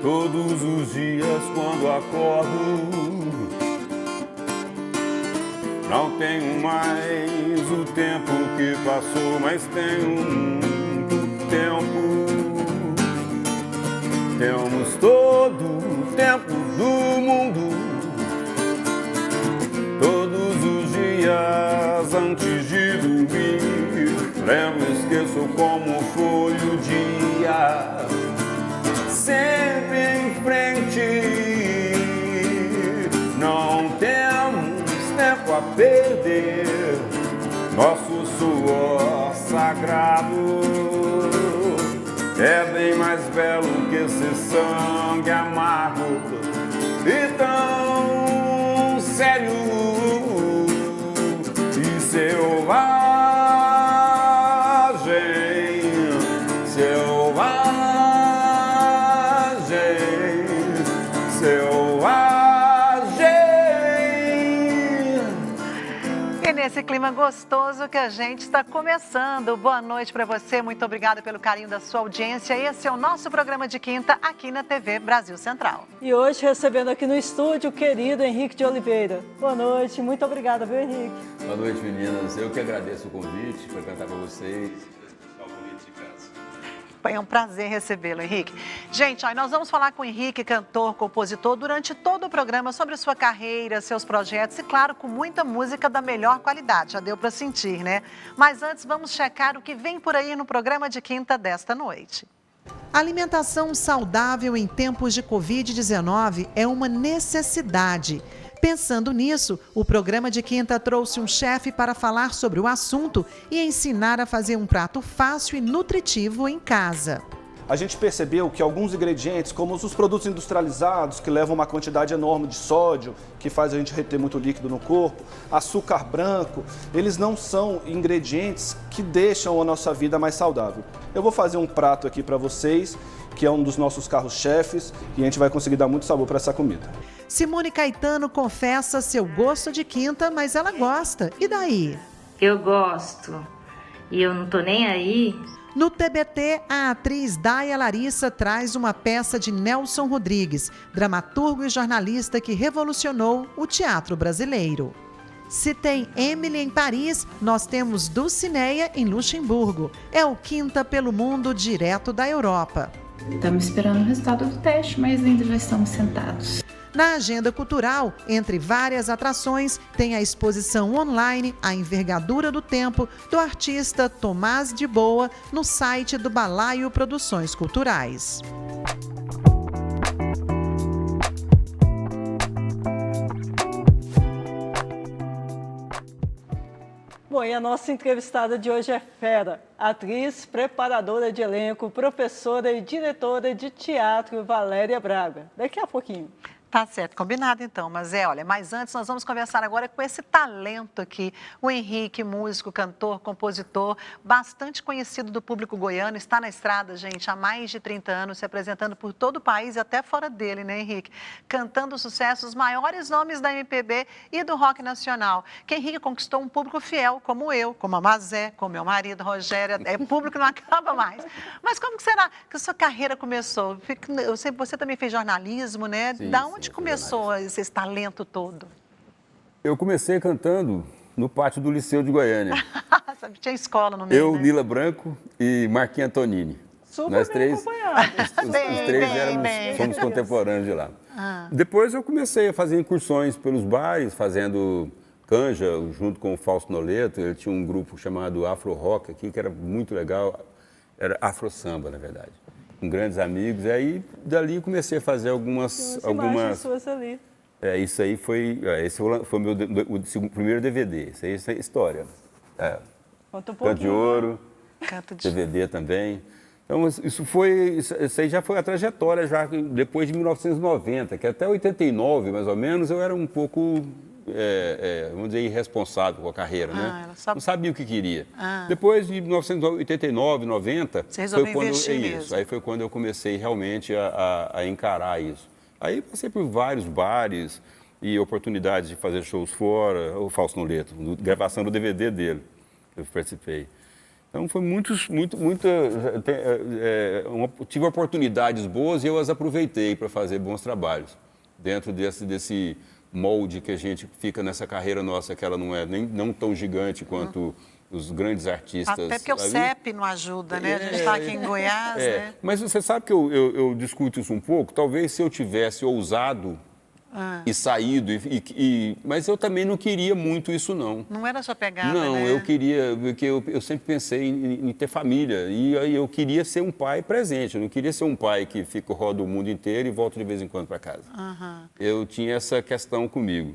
todos os dias quando acordo. Não tenho mais o tempo que passou, mas tenho muito tempo. Temos todo o tempo do mundo. Todos os dias antes de dormir, lembro, esqueço como foi o dia. Sempre em frente, não temos tempo a perder. Nosso suor sagrado é bem mais belo que esse sangue amargo e tão sério e selvagem, Nesse clima gostoso que a gente está começando. Boa noite para você, muito obrigada pelo carinho da sua audiência. Esse é o nosso programa de quinta aqui na TV Brasil Central. E hoje recebendo aqui no estúdio o querido Henrique de Oliveira. Boa noite, muito obrigada, viu, Henrique? Boa noite, meninas. Eu que agradeço o convite para cantar para vocês. É um prazer recebê-lo, Henrique. Gente, nós vamos falar com o Henrique, cantor, compositor, durante todo o programa sobre sua carreira, seus projetos e, claro, com muita música da melhor qualidade. Já deu para sentir, né? Mas antes, vamos checar o que vem por aí no programa de quinta desta noite. Alimentação saudável em tempos de Covid-19 é uma necessidade. Pensando nisso, o programa de quinta trouxe um chefe para falar sobre o assunto e ensinar a fazer um prato fácil e nutritivo em casa. A gente percebeu que alguns ingredientes, como os produtos industrializados, que levam uma quantidade enorme de sódio, que faz a gente reter muito líquido no corpo, açúcar branco, eles não são ingredientes que deixam a nossa vida mais saudável. Eu vou fazer um prato aqui para vocês, que é um dos nossos carros-chefes, e a gente vai conseguir dar muito sabor para essa comida. Simone Caetano confessa seu gosto de quinta, mas ela gosta. E daí? Eu gosto. E eu não tô nem aí. No TBT, a atriz Daia Larissa traz uma peça de Nelson Rodrigues, dramaturgo e jornalista que revolucionou o teatro brasileiro. Se tem Emily em Paris, nós temos Dulcineia em Luxemburgo. É o Quinta pelo Mundo direto da Europa. Estamos esperando o resultado do teste, mas ainda já estamos sentados. Na agenda cultural, entre várias atrações, tem a exposição online A Envergadura do Tempo, do artista Tomás de Boa, no site do Balaio Produções Culturais. Bom, e a nossa entrevistada de hoje é fera, atriz, preparadora de elenco, professora e diretora de teatro Valéria Braga. Daqui a pouquinho. Tá certo, combinado então, mas antes nós vamos conversar agora com esse talento aqui, o Henrique, músico, cantor, compositor, bastante conhecido do público goiano, está na estrada, gente, há mais de 30 anos, se apresentando por todo o país e até fora dele, né, Henrique? Cantando sucessos, os maiores nomes da MPB e do rock nacional, que Henrique conquistou um público fiel, como eu, como a Mazé, como meu marido, Rogério, público não acaba mais. Mas como que será que a sua carreira começou? Eu sei que você também fez jornalismo, né? Sim, Da onde sim, começou esse talento todo? Eu comecei cantando no pátio do Liceu de Goiânia. Tinha escola no meio, Eu, né? Nila Branco e Marquinhos Antonini. Super Nós bem três, acompanhado. os três somos contemporâneos de lá. Depois eu comecei a fazer incursões pelos bares, fazendo canja junto com o Fausto Noleto. Ele tinha um grupo chamado Afro Rock aqui, que era muito legal. Era Afro Samba, na verdade. Com grandes amigos. E aí, dali, comecei a fazer algumas Imagens suas ali. Isso aí esse foi o meu primeiro DVD. Isso aí é história. Conta um Canto pouquinho. de Ouro, Canto de... DVD também. Então, isso aí já foi a trajetória, já depois de 1990, que até 89, mais ou menos, eu era um pouco, vamos dizer, irresponsável com a carreira, né? Não sabia o que queria. Depois de 1989, 90, você resolveu investir isso. mesmo. Aí foi quando eu comecei realmente a encarar isso. Aí passei por vários bares e oportunidades de fazer shows fora, o Fausto Noleto, gravação do DVD dele, eu participei. Então, foi tive oportunidades boas e eu as aproveitei para fazer bons trabalhos. Dentro desse molde que a gente fica nessa carreira nossa, que ela não é não tão gigante quanto os grandes artistas. Até porque o CEP não ajuda, né? A gente está aqui em Goiás, né? Mas você sabe que eu discuto isso um pouco. Talvez se eu tivesse ousado e saído, mas eu também não queria muito isso, não. Não era sua pegada, Não, né? eu queria, porque eu sempre pensei em ter família. E aí eu queria ser um pai presente. Eu não queria ser um pai que roda o mundo inteiro e volta de vez em quando para casa. Eu tinha essa questão comigo.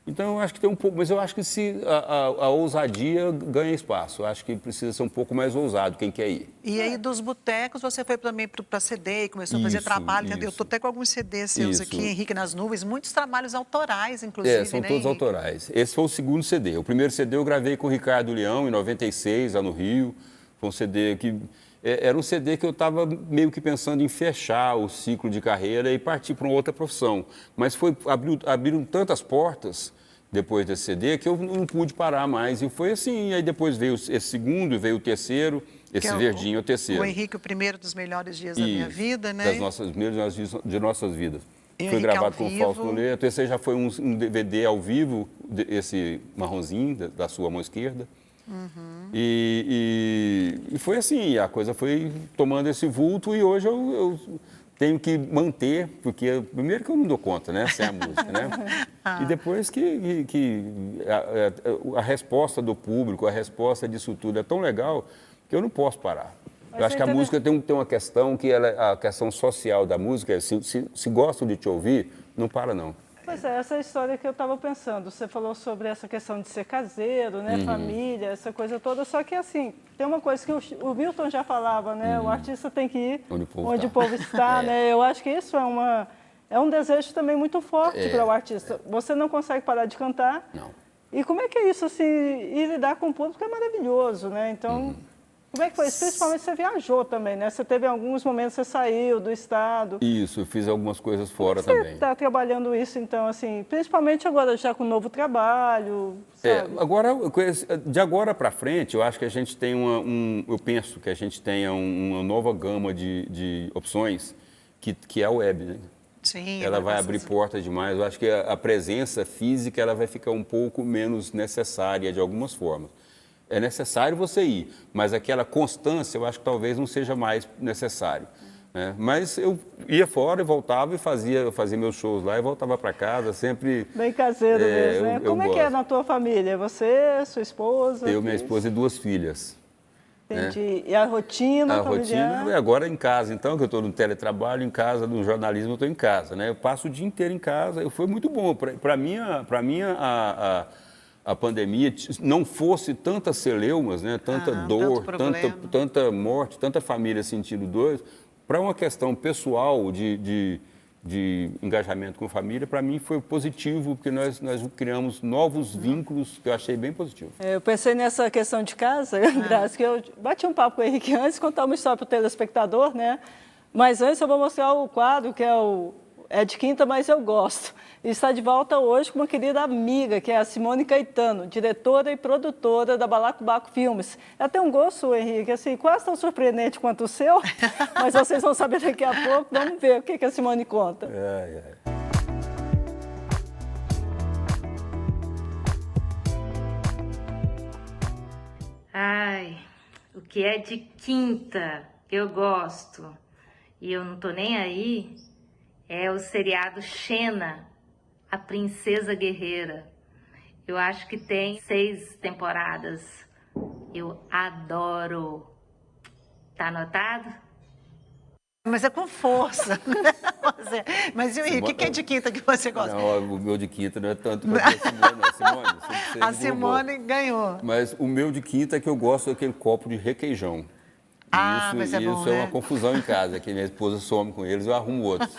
Então, eu acho que tem um pouco, mas eu acho que se a ousadia ganha espaço. Eu acho que precisa ser um pouco mais ousado quem quer ir. E aí, dos botecos, você foi também para CD e começou a fazer trabalho. Né? Eu estou até com alguns CDs seus aqui, Henrique nas Nuvens, muitos trabalhos autorais, inclusive, são né, todos Henrique? autorais. Esse foi o segundo CD. O primeiro CD eu gravei com o Ricardo Leão, em 96, lá no Rio. Foi um CD que... Era um CD que eu estava meio que pensando em fechar o ciclo de carreira e partir para uma outra profissão. Mas abriram tantas portas depois desse CD que eu não pude parar mais. E foi assim, aí depois veio esse segundo, veio o terceiro, esse verdinho é o terceiro. O Henrique, o primeiro dos melhores dias da minha vida, né? De nossas vidas. E Foi Henrique gravado com o ao Fausto vivo. Noleto. Esse aí já foi um DVD ao vivo, esse marronzinho da sua mão esquerda. E foi assim, a coisa foi tomando esse vulto e hoje eu tenho que manter, porque primeiro que eu não dou conta, né, sem a música, né? E depois que a resposta do público, a resposta disso tudo é tão legal que eu não posso parar. Eu acho que a música tem uma questão que a questão social da música é se gostam de te ouvir, não para não. Pois é, essa história que eu estava pensando. Você falou sobre essa questão de ser caseiro, né, família, essa coisa toda. Só que, assim, tem uma coisa que o Milton já falava, né? O artista tem que ir onde o povo está, né? Eu acho que isso é um desejo também muito forte para o artista. Você não consegue parar de cantar. Não. E como é que é isso, assim, ir lidar com o público é maravilhoso, né? Então... Como é que foi isso? Principalmente você viajou também, né? Você teve alguns momentos que você saiu do estado. Isso, eu fiz algumas coisas fora também. Você está trabalhando isso, então, assim, principalmente agora já com um novo trabalho, sabe? Agora, de agora para frente, eu acho que a gente tem eu penso que a gente tenha uma nova gama de opções, que é a web, né? Sim. Ela vai abrir portas demais. Eu acho que a presença física ela vai ficar um pouco menos necessária de algumas formas. É necessário você ir, mas aquela constância eu acho que talvez não seja mais necessário. Né? Mas eu ia fora e voltava e fazia meus shows lá e voltava para casa, sempre... Bem caseiro mesmo, né? Como é que é gosto. na tua família? Você, sua esposa? Eu, minha esposa e 2 filhas. Entendi. Né? E a rotina familiar? Rotina, agora em casa, então, que eu estou no teletrabalho, em casa, no jornalismo, eu estou em casa. Né? Eu passo o dia inteiro em casa, foi muito bom. Para mim, a pandemia não fosse tantas celeumas, né? Tanta dor, tanta morte, tanta família sentindo dor, para uma questão pessoal de engajamento com a família, para mim foi positivo, porque nós criamos novos vínculos que eu achei bem positivo. Eu pensei nessa questão de casa, Graça, que eu bati um papo com o Henrique antes, contar uma história para o telespectador, né? Mas antes eu vou mostrar o quadro, que é de quinta, mas eu gosto. E está de volta hoje com uma querida amiga, que é a Simone Caetano, diretora e produtora da Balacobaco Filmes. Ela tem um gosto, Henrique, assim, quase tão surpreendente quanto o seu, mas vocês vão saber daqui a pouco. Vamos ver o que a Simone conta. Ai, o que é de quinta eu gosto e eu não tô nem aí é o seriado Xena, a Princesa Guerreira. Eu acho que tem 6 temporadas. Eu adoro. Tá anotado? Mas é com força. Mas e o Henrique, o que é de quinta que você gosta? Não, o meu de quinta não é tanto quanto a Simone, não. Simone, a Simone ganhou. Mas o meu de quinta é que eu gosto daquele copo de requeijão. Mas é bom, isso é uma confusão em casa, que minha esposa some com eles, eu arrumo outros.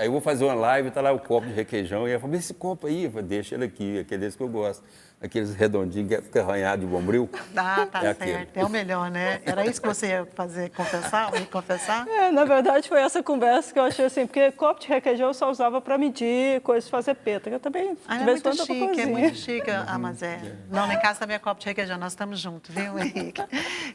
Aí eu vou fazer uma live, tá lá o copo de requeijão, e ela fala, esse copo aí, eu falo, deixa ele aqui, aquele desse que eu gosto. aqueles redondinhos que fica arranhado de bombril. Ah, tá É certo. aquele. É o melhor, né? Era isso que você ia fazer, confessar? Ia confessar? Na verdade, foi essa conversa que eu achei assim, porque copo de requeijão eu só usava para medir coisas, fazer peta. Eu também, Ah, de é vez em muito quando, eu chique, é cozinho. muito chique. Ah, mas Não, lá em casa também é copo de requeijão, nós estamos juntos, viu, Henrique?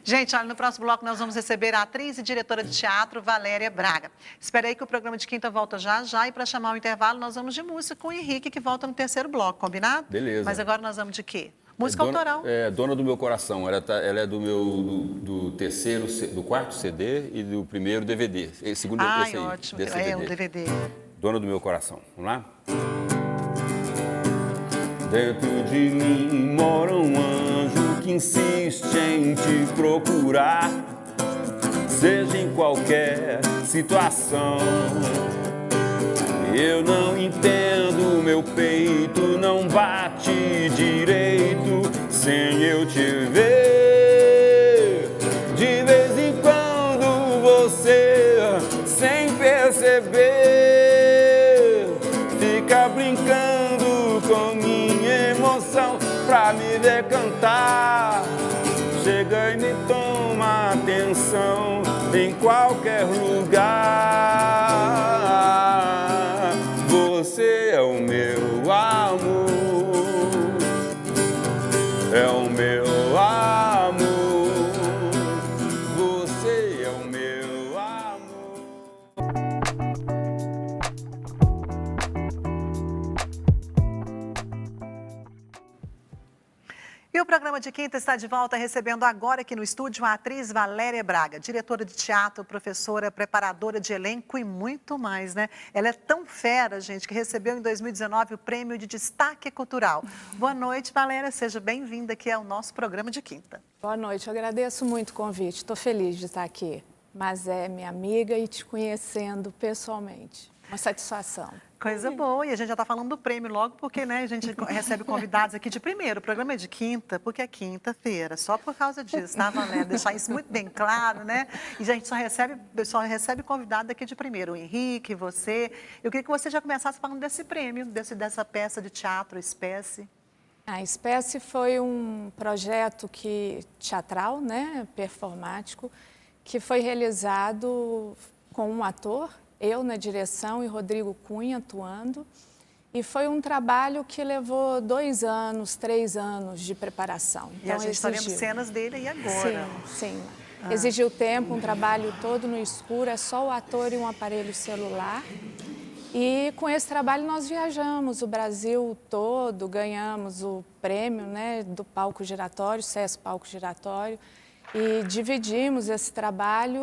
Gente, olha, no próximo bloco nós vamos receber a atriz e diretora de teatro, Valéria Braga. Espera aí que o programa de quinta volta já, e para chamar o intervalo nós vamos de música com o Henrique, que volta no terceiro bloco, combinado? Beleza. Mas agora nós vamos de quê? Música autoral. Dona do Meu Coração. Ela é do quarto CD e do primeiro DVD. Segundo Ai, esse aí, ótimo. desse É, o DVD. Dona do Meu Coração. Vamos lá? Dentro de mim mora um anjo que insiste em te procurar, seja em qualquer situação. Eu não entendo, meu peito não bate direito sem eu te ver. De vez em quando você, sem perceber, fica brincando com minha emoção pra me ver cantar. Chega e me toma atenção em qualquer lugar. Você é o meu amor, é o meu amor. Você é o meu amor. E o programa de quinta está de volta, recebendo agora aqui no estúdio a atriz Valéria Braga, diretora de teatro, professora, preparadora de elenco e muito mais, né? Ela é tão fera, gente, que recebeu em 2019 o Prêmio de Destaque Cultural. Boa noite, Valéria, seja bem-vinda aqui ao nosso programa de quinta. Boa noite, eu agradeço muito o convite, estou feliz de estar aqui. Mas é minha amiga e te conhecendo pessoalmente, uma satisfação. Coisa boa, e a gente já está falando do prêmio logo, porque né, a gente recebe convidados aqui de primeiro. O programa é de quinta, porque é quinta-feira, só por causa disso, tá, Valéria? Deixar isso muito bem claro, né? E a gente só recebe convidado aqui de primeiro, o Henrique, você. Eu queria que você já começasse falando desse prêmio, dessa peça de teatro, Espécie. A Espécie foi um projeto teatral, né, performático, que foi realizado com um ator, eu na direção e Rodrigo Cunha atuando. E foi um trabalho que levou 2 anos, 3 anos de preparação. Então, e a gente está vendo cenas dele aí agora. Sim. Exigiu tempo, um trabalho todo no escuro, é só o ator e um aparelho celular. E com esse trabalho nós viajamos o Brasil todo, ganhamos o prêmio, né, do palco giratório, SESC Palco Giratório. E dividimos esse trabalho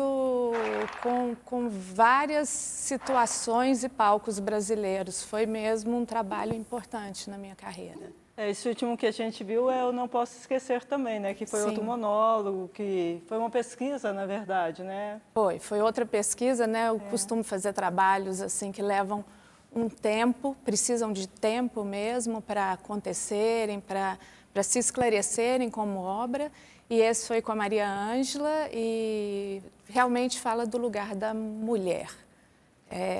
com várias situações e palcos brasileiros. Foi mesmo um trabalho importante na minha carreira. Esse último que a gente viu é Eu Não Posso Esquecer também, né? Que foi outro monólogo, que foi uma pesquisa, na verdade, né? Foi outra pesquisa, né? Eu costumo fazer trabalhos assim que levam um tempo, precisam de tempo mesmo para acontecerem, para se esclarecerem como obra. E esse foi com a Maria Ângela e realmente fala do lugar da mulher.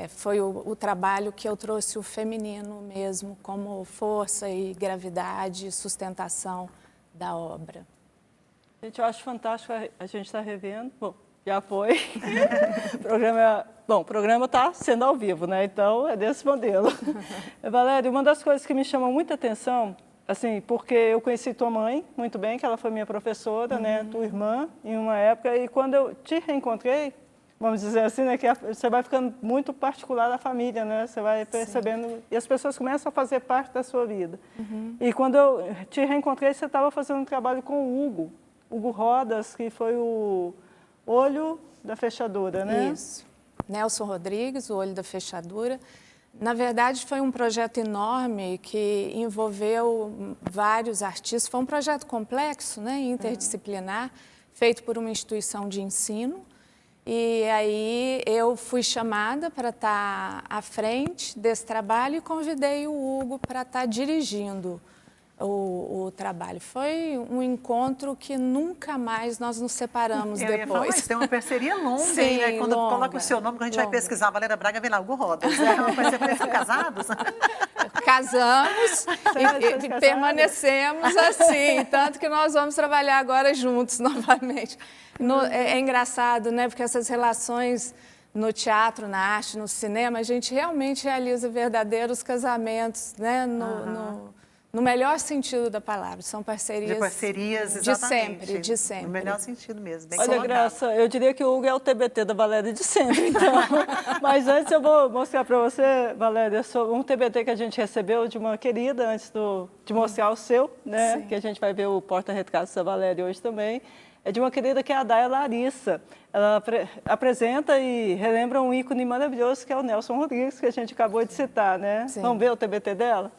Foi o trabalho que eu trouxe o feminino mesmo como força e gravidade e sustentação da obra. Gente, eu acho fantástico a gente estar revendo. Bom, já foi. O programa está sendo ao vivo, né? Então é desse modelo. Valéria, uma das coisas que me chama muita atenção, assim, porque eu conheci tua mãe muito bem, que ela foi minha professora, né, tua irmã, em uma época, e quando eu te reencontrei, vamos dizer assim, né, que você vai ficando muito particular da família, né, você vai percebendo, sim, e as pessoas começam a fazer parte da sua vida. E quando eu te reencontrei, você estava fazendo um trabalho com o Hugo Rodas, que foi o Olho da Fechadura, né? Isso. Nelson Rodrigues, o Olho da Fechadura. Na verdade, foi um projeto enorme que envolveu vários artistas. Foi um projeto complexo, né, interdisciplinar, feito por uma instituição de ensino. E aí eu fui chamada para estar à frente desse trabalho e convidei o Hugo para estar dirigindo o trabalho. Foi um encontro que nunca mais nós nos separamos Eu ia falar, depois. isso tem uma parceria longa, Sim, aí, né? Quando longa, coloca o seu nome, quando a gente vai longa. pesquisar Valéria Braga, vem lá, Hugo Rodas. Né? Vocês são casados? Casamos e casadas? permanecemos assim, tanto que nós vamos trabalhar agora juntos novamente. É engraçado, né? Porque essas relações no teatro, na arte, no cinema, a gente realmente realiza verdadeiros casamentos, né? No melhor sentido da palavra. São parcerias. De parcerias, de exatamente. sempre, de sempre. No melhor sentido mesmo. Bem Olha, colocado. Graça, eu diria que o Hugo é o TBT da Valéria de sempre, então. Mas antes eu vou mostrar para você, Valéria, um TBT que a gente recebeu de uma querida, antes de mostrar o seu, né? Sim. Que a gente vai ver o porta-retratos da Valéria hoje também. É de uma querida que é a Daya Larissa. Ela apresenta e relembra um ícone maravilhoso que é o Nelson Rodrigues, que a gente acabou de citar, né? Sim. Vamos ver o TBT dela?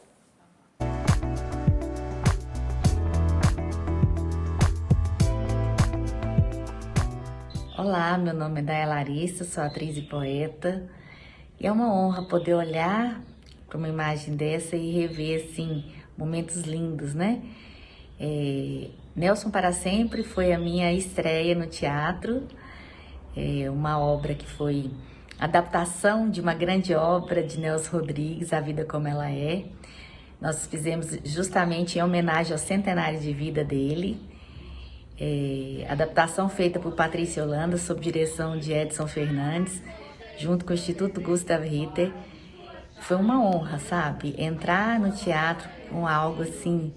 Olá, meu nome é Daya Larissa, sou atriz e poeta. E é uma honra poder olhar para uma imagem dessa e rever, assim, momentos lindos, né? Nelson para Sempre foi a minha estreia no teatro. Uma obra que foi adaptação de uma grande obra de Nelson Rodrigues, A Vida Como Ela É. Nós fizemos justamente em homenagem ao centenário de vida dele. Adaptação feita por Patrícia Holanda, sob direção de Edson Fernandes, junto com o Instituto Gustav Ritter. Foi uma honra, sabe? Entrar no teatro com algo assim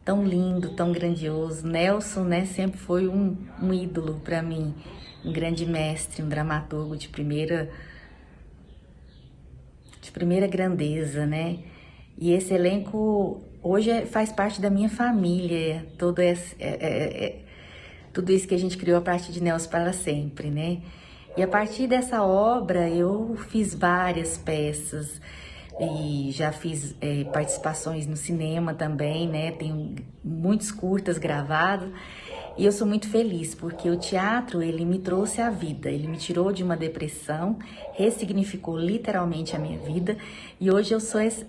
tão lindo, tão grandioso. Nelson, né, sempre foi um ídolo para mim, um grande mestre, um dramaturgo de primeira grandeza, né? E esse elenco hoje faz parte da minha família, tudo isso que a gente criou a partir de Nelson para Sempre, né? E a partir dessa obra eu fiz várias peças e já fiz participações no cinema também, né? Tenho muitos curtas gravados e eu sou muito feliz porque o teatro, ele me trouxe a vida, ele me tirou de uma depressão, ressignificou literalmente a minha vida e hoje eu sou isso,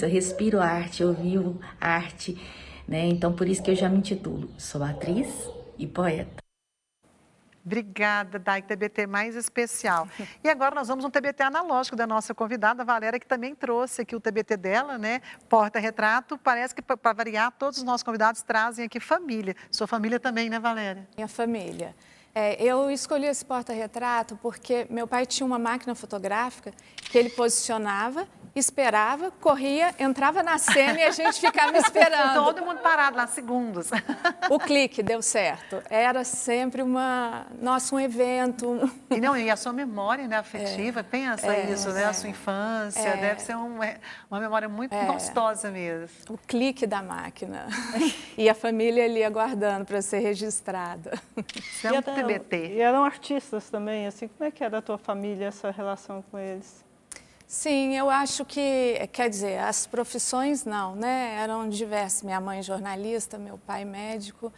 eu respiro arte, eu vivo arte, né? Então por isso que eu já me intitulo, sou atriz e poeta. Obrigada, Dai, TBT mais especial. E agora nós vamos um TBT analógico da nossa convidada, Valéria, que também trouxe aqui o TBT dela, né? Porta-retrato. Parece que, para variar, todos os nossos convidados trazem aqui família. Sua família também, né, Valéria? Minha família. Eu escolhi esse porta-retrato porque meu pai tinha uma máquina fotográfica que ele posicionava, esperava, corria, entrava na cena e a gente ficava esperando. Todo mundo parado lá, segundos. O clique deu certo. Era sempre um evento. E a sua memória, né, afetiva, pensa isso, né? A sua infância, deve ser uma memória muito gostosa mesmo. O clique da máquina. E a família ali aguardando para ser registrada. Isso é um TBT. E eram artistas também, assim, como é que era a tua família, essa relação com eles? Sim, eu acho que, quer dizer, as profissões não, né? Eram diversas. Minha mãe jornalista, meu pai médico.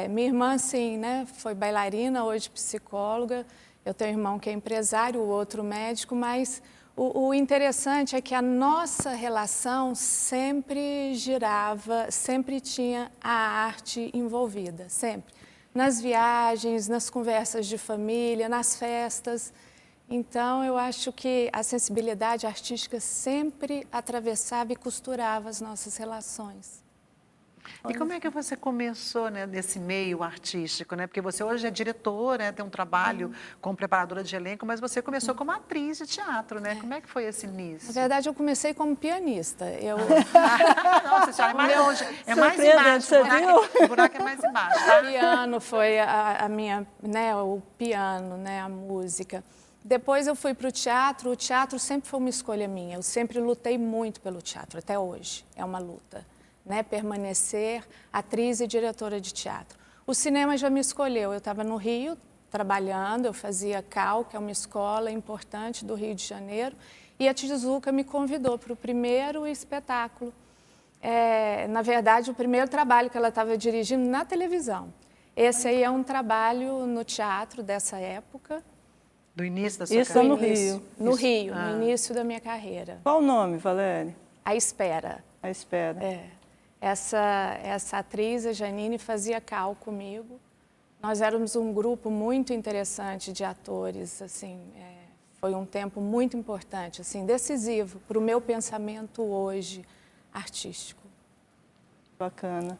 Minha irmã, sim, né? Foi bailarina, hoje psicóloga. Eu tenho um irmão que é empresário, o outro médico, mas o interessante é que a nossa relação sempre girava, sempre tinha a arte envolvida, sempre. Nas viagens, nas conversas de família, nas festas. Então, eu acho que a sensibilidade artística sempre atravessava e costurava as nossas relações. E como é que você começou, né, nesse meio artístico, né? Porque você hoje é diretora, né, tem um trabalho como preparadora de elenco, mas você começou como atriz de teatro, né? Como é que foi esse início? Na verdade, eu comecei como pianista. Nossa senhora, é mais longe, é mais embaixo, o buraco é mais embaixo, tá? O piano foi a minha, né, o piano, né, a música. Depois eu fui para o teatro sempre foi uma escolha minha. Eu sempre lutei muito pelo teatro, até hoje é uma luta, né? Permanecer atriz e diretora de teatro. O cinema já me escolheu, eu estava no Rio trabalhando, eu fazia CAL, que é uma escola importante do Rio de Janeiro, e a Tijuca me convidou para o primeiro espetáculo. Na verdade, o primeiro trabalho que ela estava dirigindo na televisão. Esse aí é um trabalho no teatro dessa época. Do início da sua Isso carreira? no Rio. No Rio, no início da minha carreira. Qual o nome, Valéria? A Espera. A Espera. essa atriz, a Janine, fazia cal comigo. Nós éramos um grupo muito interessante de atores, assim, foi um tempo muito importante, assim, decisivo para o meu pensamento hoje artístico. Bacana.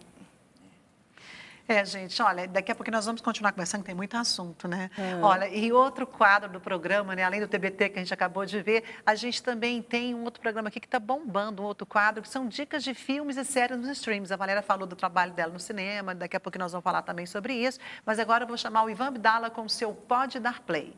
Gente, olha, daqui a pouco nós vamos continuar conversando, tem muito assunto, né? Olha, e outro quadro do programa, né? Além do TBT que a gente acabou de ver, a gente também tem um outro programa aqui que está bombando, um outro quadro, que são dicas de filmes e séries nos streams. A Valéria falou do trabalho dela no cinema, daqui a pouco nós vamos falar também sobre isso, mas agora eu vou chamar o Ivan Abdala com o seu Pode Dar Play.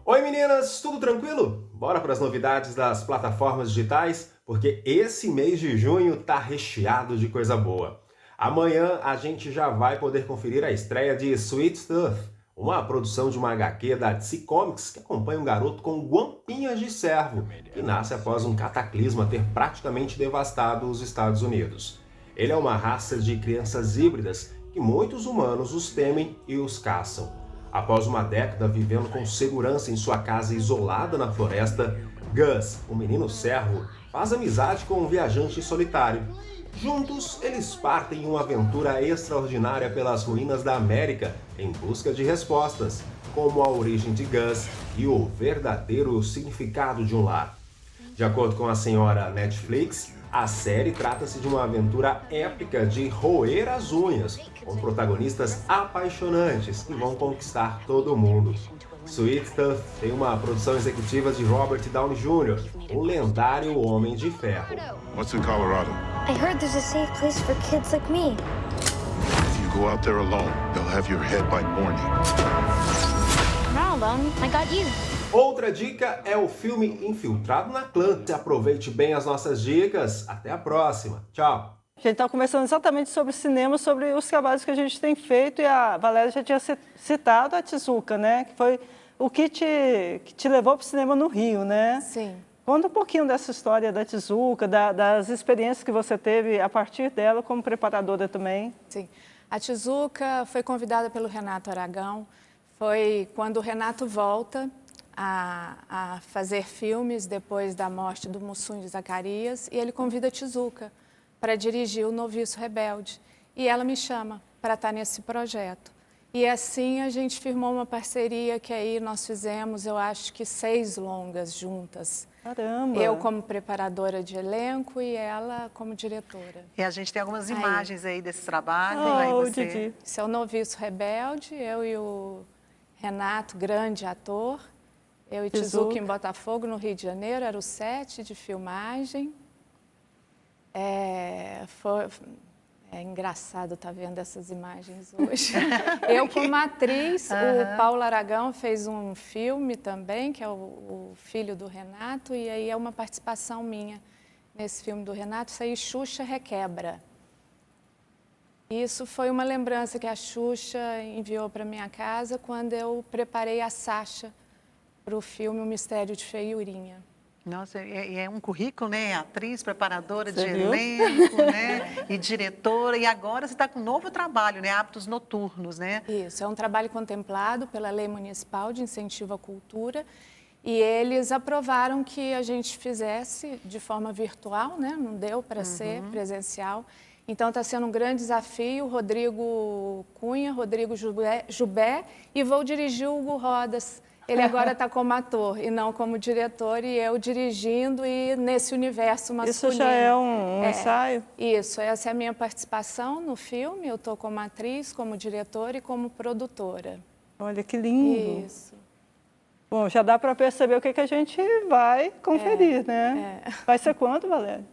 Oi meninas, tudo tranquilo? Bora para as novidades das plataformas digitais? Porque esse mês de junho tá recheado de coisa boa. Amanhã a gente já vai poder conferir a estreia de Sweet Stuff, uma produção de uma HQ da DC Comics que acompanha um garoto com guampinhas de cervo, que nasce após um cataclisma ter praticamente devastado os Estados Unidos. Ele é uma raça de crianças híbridas que muitos humanos os temem e os caçam. Após uma década vivendo com segurança em sua casa isolada na floresta, Gus, o menino cervo, faz amizade com um viajante solitário. Juntos, eles partem em uma aventura extraordinária pelas ruínas da América em busca de respostas, como a origem de Gus e o verdadeiro significado de um lar. De acordo com a senhora Netflix, a série trata-se de uma aventura épica de roer as unhas, com protagonistas apaixonantes que vão conquistar todo mundo. Sweet Stuff tem uma produção executiva de Robert Downey Jr., o lendário Homem de Ferro. What's in Colorado? I heard there's a safe place for kids like me. If you go out there alone, they'll have your head by morning. Not alone. I got you. Outra dica é o filme Infiltrado na Clã. Aproveite bem as nossas dicas. Até a próxima. Tchau. A gente está conversando exatamente sobre cinema, sobre os trabalhos que a gente tem feito, e a Valéria já tinha citado a Tezuka, né? Que foi o que te levou para o cinema no Rio, né? Sim. Conta um pouquinho dessa história da Tezuka, das experiências que você teve a partir dela como preparadora também. Sim. A Tezuka foi convidada pelo Renato Aragão. Foi quando o Renato volta a fazer filmes depois da morte do Mussum de Zacarias, e ele convida a Tezuka para dirigir O Noviço Rebelde. E ela me chama para estar nesse projeto. E assim a gente firmou uma parceria que aí nós fizemos, eu acho que 6 longas juntas. Caramba! Eu como preparadora de elenco e ela como diretora. E a gente tem algumas imagens aí desse trabalho. Didi. Esse é O Noviço Rebelde, eu e o Renato, grande ator. Eu e Tezuka em Botafogo, no Rio de Janeiro, era o set de filmagem. É engraçado estar vendo essas imagens hoje. Eu como atriz, o Paulo Aragão fez um filme também, que é o filho do Renato, e aí é uma participação minha nesse filme do Renato, isso aí, Xuxa Requebra. Isso foi uma lembrança que a Xuxa enviou para minha casa quando eu preparei a Sasha para o filme O Mistério de Feiurinha. Nossa, é um currículo, né? Atriz, preparadora de elenco, né? E diretora. E agora você está com um novo trabalho, né? Hábitos Noturnos, né? Isso, é um trabalho contemplado pela Lei Municipal de Incentivo à Cultura. E eles aprovaram que a gente fizesse de forma virtual, né? Não deu para ser presencial. Então está sendo um grande desafio. Rodrigo Cunha, Rodrigo Jubé, e vou dirigir o Hugo Rodas. Ele agora está como ator e não como diretor, e eu dirigindo e nesse universo masculino. Isso já é um ensaio? Isso, essa é a minha participação no filme. Eu estou como atriz, como diretora e como produtora. Olha que lindo. Isso. Bom, já dá para perceber o que a gente vai conferir, né? Vai ser quando, Valéria?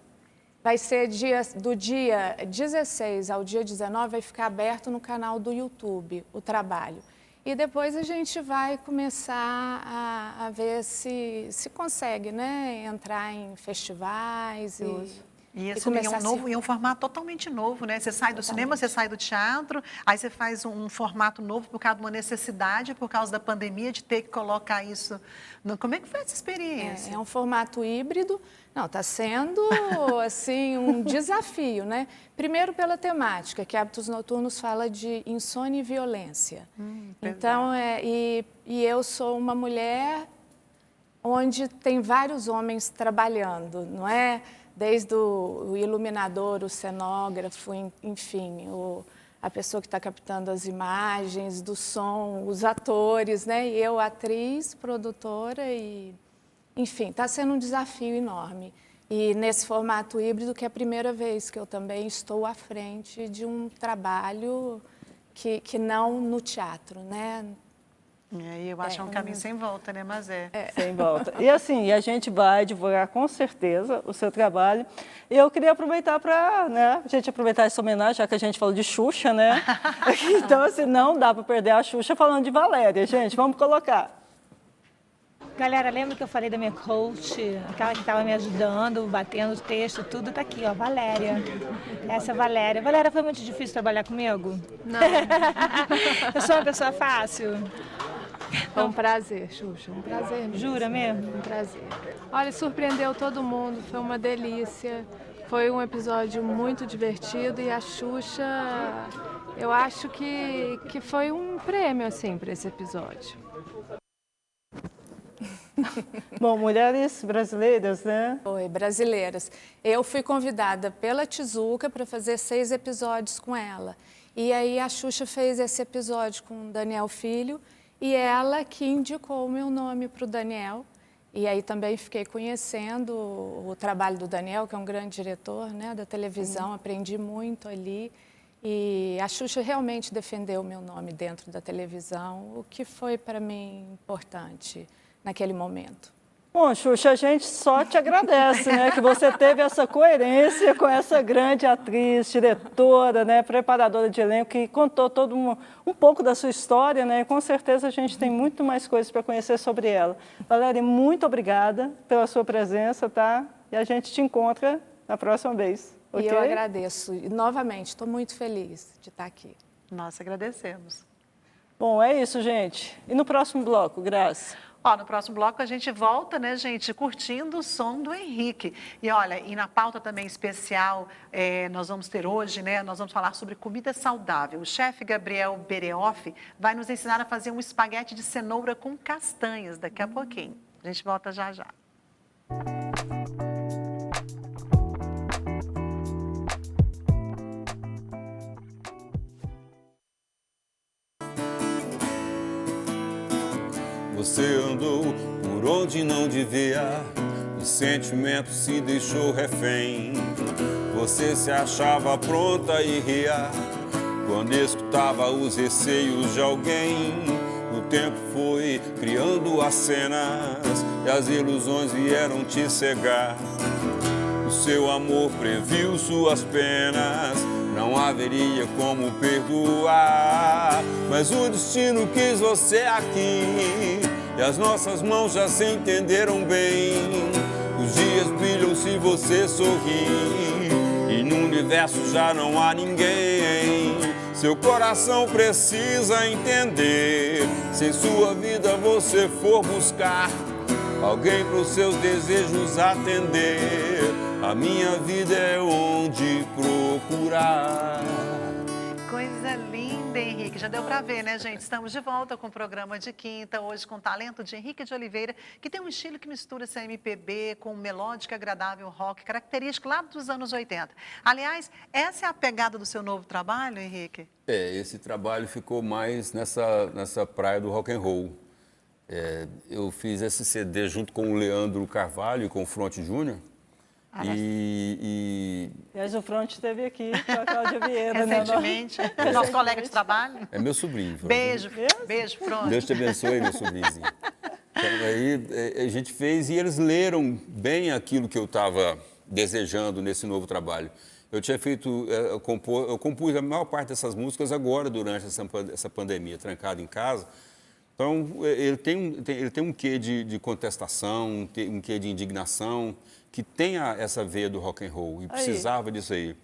Vai ser do dia 16 ao dia 19, vai ficar aberto no canal do YouTube, o trabalho. E depois a gente vai começar a ver se consegue, né? Entrar em festivais e isso é um formato totalmente novo, né? Você sai do cinema, você sai do teatro, aí você faz um formato novo por causa de uma necessidade, por causa da pandemia, de ter que colocar isso. Como é que foi essa experiência? É um formato híbrido. Não, está sendo, assim, um desafio, né? Primeiro pela temática, que Hábitos Noturnos fala de insônia e violência. Então, e eu sou uma mulher onde tem vários homens trabalhando, não é? Desde o iluminador, o cenógrafo, enfim, a pessoa que está captando as imagens, do som, os atores, né? E eu, atriz, produtora e... Enfim, está sendo um desafio enorme. E nesse formato híbrido, que é a primeira vez que eu também estou à frente de um trabalho que não no teatro, né? E eu acho que é um caminho sem volta, né? Mas Sem volta. E assim, a gente vai divulgar com certeza o seu trabalho. E eu queria aproveitar para, né, a gente aproveitar essa homenagem, já que a gente falou de Xuxa, né? Então, assim, não dá para perder a Xuxa falando de Valéria, gente. Vamos colocar. Galera, lembra que eu falei da minha coach, aquela que estava me ajudando, batendo o texto, tudo tá aqui, ó, Valéria. Essa é a Valéria. Valéria, foi muito difícil trabalhar comigo? Não. Eu sou uma pessoa fácil. Foi um prazer, Xuxa, um prazer mesmo. Jura mesmo? Um prazer. Olha, surpreendeu todo mundo, foi uma delícia. Foi um episódio muito divertido e a Xuxa, eu acho que foi um prêmio, assim, para esse episódio. Bom, mulheres brasileiras, né? Foi, brasileiras. Eu fui convidada pela Tizuca para fazer 6 episódios com ela. E aí a Xuxa fez esse episódio com o Daniel Filho e ela que indicou o meu nome para o Daniel. E aí também fiquei conhecendo o trabalho do Daniel, que é um grande diretor, né, da televisão, aprendi muito ali. E a Xuxa realmente defendeu o meu nome dentro da televisão, o que foi para mim importante naquele momento. Bom, Xuxa, a gente só te agradece, né, que você teve essa coerência com essa grande atriz, diretora, né, preparadora de elenco, que contou todo um pouco da sua história, né, e com certeza a gente tem muito mais coisas para conhecer sobre ela. Valéria, muito obrigada pela sua presença, tá? E a gente te encontra na próxima vez, ok? E eu agradeço. E, novamente, estou muito feliz de estar aqui. Nós agradecemos. Bom, é isso, gente. E no próximo bloco, Graça? Ó, no próximo bloco a gente volta, né, gente, curtindo o som do Henrique. E olha, e na pauta também especial, nós vamos ter hoje, né, nós vamos falar sobre comida saudável. O chefe Gabriel Bereoff vai nos ensinar a fazer um espaguete de cenoura com castanhas daqui a pouquinho. A gente volta já já. Você andou por onde não devia, o sentimento se deixou refém. Você se achava pronta e ria quando escutava os receios de alguém. O tempo foi criando as cenas e as ilusões vieram te cegar. O seu amor previu suas penas, não haveria como perdoar. Mas o destino quis você aqui e as nossas mãos já se entenderam bem. Os dias brilham se você sorrir e no universo já não há ninguém. Seu coração precisa entender, se em sua vida você for buscar alguém para os seus desejos atender, a minha vida é onde procurar. Coisa linda, Henrique. Já deu para ver, né, gente? Estamos de volta com o programa de quinta, hoje com o talento de Henrique de Oliveira, que tem um estilo que mistura essa MPB com um melódico e agradável rock, característico lá dos anos 80. Aliás, essa é a pegada do seu novo trabalho, Henrique? Esse trabalho ficou mais nessa praia do rock and roll. Eu fiz esse CD junto com o Leandro Carvalho e com o Fronte Júnior. E o Fronte esteve aqui com a Cláudia Vieira. Recentemente, nosso colega de trabalho. É meu sobrinho. Beijo, beijo, Fronte. Deus te abençoe, meu sobrinhozinho. Então, aí a gente fez e eles leram bem aquilo que eu estava desejando nesse novo trabalho. Eu tinha feito, eu compus a maior parte dessas músicas agora, durante essa pandemia, trancado em casa. Então, ele tem um quê de contestação, um quê de indignação, que tem essa veia do rock and roll, e precisava disso aí.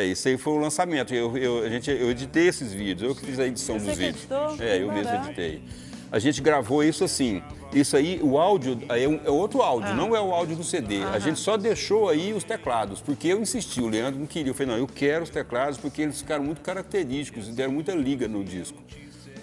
Isso aí foi o lançamento. Eu editei esses vídeos, eu que fiz a edição dos vídeos. Eu mesmo editei. A gente gravou isso assim. Isso aí, o áudio é outro áudio, não é o áudio do CD. A gente só deixou aí os teclados, porque eu insisti, o Leandro não queria. Eu falei, não, eu quero os teclados, porque eles ficaram muito característicos e deram muita liga no disco.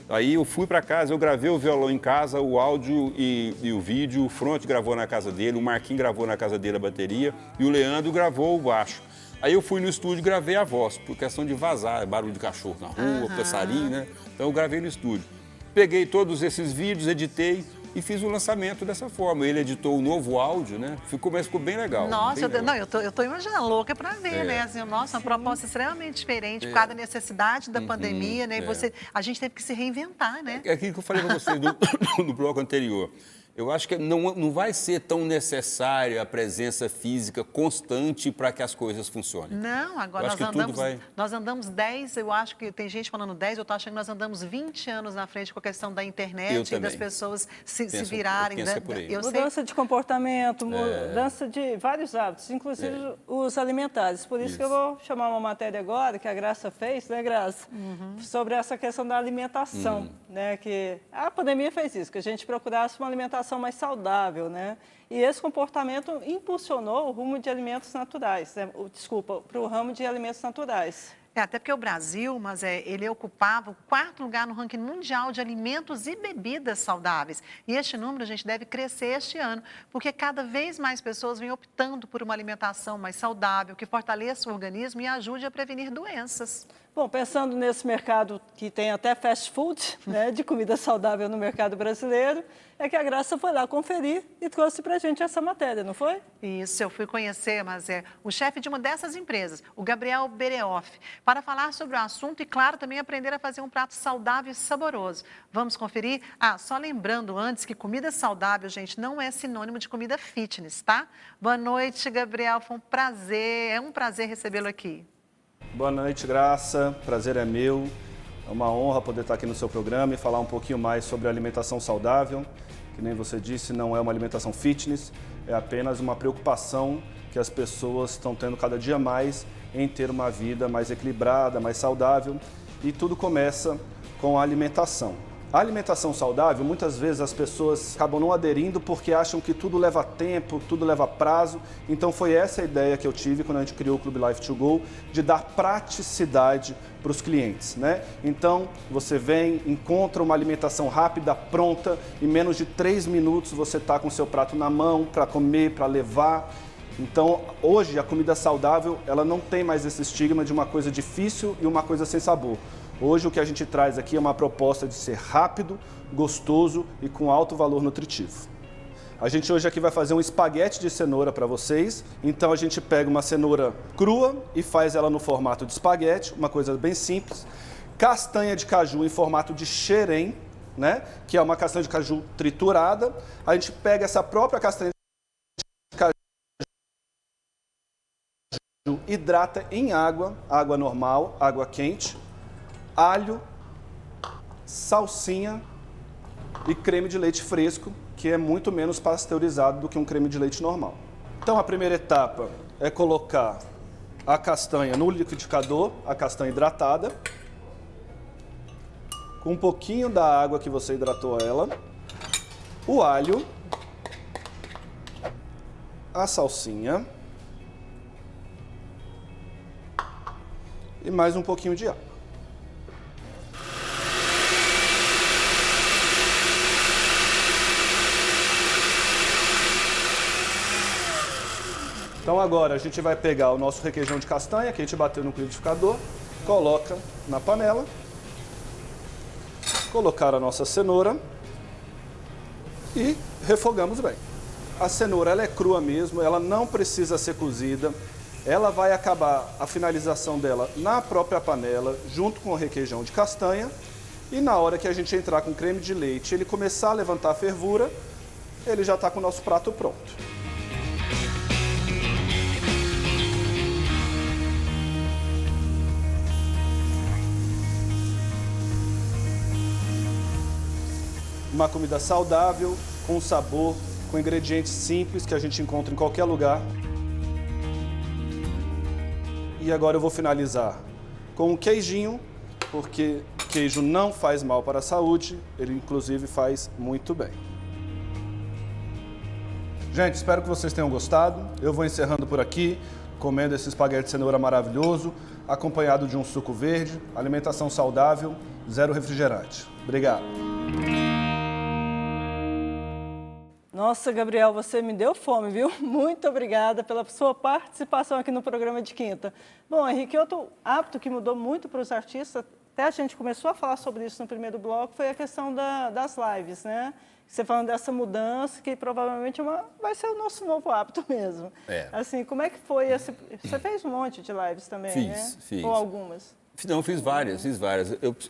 Aí eu fui para casa, eu gravei o violão em casa, o áudio e o vídeo, o Fronte gravou na casa dele, o Marquinhos gravou na casa dele a bateria e o Leandro gravou o baixo. Aí eu fui no estúdio e gravei a voz, por questão de vazar, barulho de cachorro na rua, passarinho, né? Então eu gravei no estúdio. Peguei todos esses vídeos, editei e fiz o lançamento dessa forma. Ele editou o novo áudio, né? Mas ficou bem legal. Nossa, bem legal. eu tô imaginando, louca para ver, né? Assim, nossa, uma proposta extremamente diferente por causa da necessidade da pandemia, né? E a gente teve que se reinventar, né? É aquilo que eu falei para vocês no bloco anterior. Eu acho que não vai ser tão necessária a presença física constante para que as coisas funcionem. Não, agora nós andamos 10, eu acho que tem gente falando 10, eu estou achando que nós andamos 20 anos na frente com a questão da internet e das pessoas se virarem. Mudança de comportamento, mudança de vários hábitos, inclusive os alimentares. Por isso que eu vou chamar uma matéria agora, que a Graça fez, né, Graça? Sobre essa questão da alimentação, né? Que a pandemia fez isso, que a gente procurasse uma alimentação mais saudável, né? E esse comportamento impulsionou o rumo de alimentos naturais, né? Para o ramo de alimentos naturais. Até porque o Brasil, ele ocupava o 4º lugar no ranking mundial de alimentos e bebidas saudáveis. E este número, gente, deve crescer este ano, porque cada vez mais pessoas vêm optando por uma alimentação mais saudável, que fortaleça o organismo e ajude a prevenir doenças. Bom, pensando nesse mercado que tem até fast food, né, de comida saudável no mercado brasileiro, é que a Graça foi lá conferir e trouxe para a gente essa matéria, não foi? Isso, eu fui conhecer, o chefe de uma dessas empresas, o Gabriel Bereoff, para falar sobre o assunto e, claro, também aprender a fazer um prato saudável e saboroso. Vamos conferir? Só lembrando antes que comida saudável, gente, não é sinônimo de comida fitness, tá? Boa noite, Gabriel, foi um prazer recebê-lo aqui. Boa noite, Graça. Prazer é meu. É uma honra poder estar aqui no seu programa e falar um pouquinho mais sobre a alimentação saudável. Que nem você disse, não é uma alimentação fitness, é apenas uma preocupação que as pessoas estão tendo cada dia mais em ter uma vida mais equilibrada, mais saudável. E tudo começa com a alimentação. A alimentação saudável, muitas vezes as pessoas acabam não aderindo porque acham que tudo leva tempo, tudo leva prazo. Então foi essa a ideia que eu tive quando a gente criou o Clube Life to Go, de dar praticidade para os clientes, né? Então você vem, encontra uma alimentação rápida, pronta, em menos de 3 minutos você está com o seu prato na mão para comer, para levar. Então hoje a comida saudável, ela não tem mais esse estigma de uma coisa difícil e uma coisa sem sabor. Hoje o que a gente traz aqui é uma proposta de ser rápido, gostoso e com alto valor nutritivo. A gente hoje aqui vai fazer um espaguete de cenoura para vocês. Então a gente pega uma cenoura crua e faz ela no formato de espaguete, uma coisa bem simples. Castanha de caju em formato de xerém, né? Que é uma castanha de caju triturada. A gente pega essa própria castanha de caju, hidrata em água normal, água quente, alho, salsinha e creme de leite fresco, que é muito menos pasteurizado do que um creme de leite normal. Então a primeira etapa é colocar a castanha no liquidificador, a castanha hidratada, com um pouquinho da água que você hidratou ela, o alho, a salsinha e mais um pouquinho de água. Então agora a gente vai pegar o nosso requeijão de castanha, que a gente bateu no liquidificador, coloca na panela, colocar a nossa cenoura e refogamos bem. A cenoura ela é crua mesmo, ela não precisa ser cozida, ela vai acabar a finalização dela na própria panela, junto com o requeijão de castanha, e na hora que a gente entrar com creme de leite, ele começar a levantar a fervura, ele já está com o nosso prato pronto. Uma comida saudável, com sabor, com ingredientes simples que a gente encontra em qualquer lugar. E agora eu vou finalizar com um queijinho, porque queijo não faz mal para a saúde, ele inclusive faz muito bem. Gente, espero que vocês tenham gostado. Eu vou encerrando por aqui, comendo esse espaguete de cenoura maravilhoso. acompanhado de um suco verde, alimentação saudável, 0 refrigerante. Obrigado. Nossa, Gabriel, você me deu fome, viu? Muito obrigada pela sua participação aqui no programa de quinta. Bom, Henrique, outro hábito que mudou muito para os artistas, até a gente começou a falar sobre isso no primeiro bloco, foi a questão das lives, né? Você falando dessa mudança, que provavelmente vai ser o nosso novo hábito mesmo. Assim, como é que foi? Você fez um monte de lives também, né? Fiz. Ou algumas? Não, fiz várias.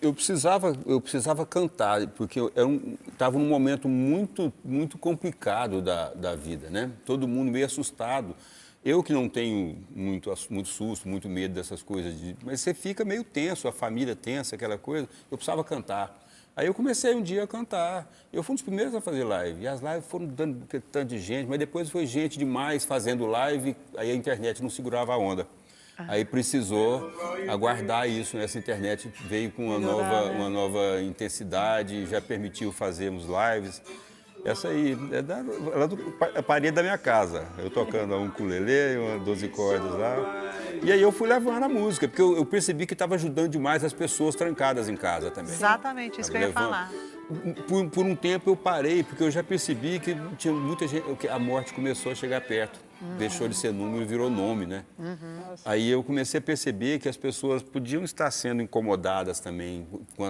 Eu precisava cantar, porque eu estava num momento muito complicado da vida, né? Todo mundo meio assustado. Eu que não tenho muito susto, muito medo dessas coisas, mas você fica meio tenso, a família tensa, aquela coisa. Eu precisava cantar. Aí eu comecei um dia a cantar. Eu fui um dos primeiros a fazer live. E as lives foram dando tanto de gente, mas depois foi gente demais fazendo live, aí a internet não segurava a onda. Aí precisou aguardar isso, né? Essa internet veio com uma nova intensidade, já permitiu fazermos lives. Essa aí é a parede da minha casa. Eu tocando um ukulele, 12 cordas lá. E aí eu fui levando a música, porque eu percebi que estava ajudando demais as pessoas trancadas em casa também. Exatamente, isso que eu ia falar. Por um tempo eu parei, porque eu já percebi que tinha muita gente, que a morte começou a chegar perto. Deixou de ser número e virou nome, né? Aí eu comecei a perceber que as pessoas podiam estar sendo incomodadas também com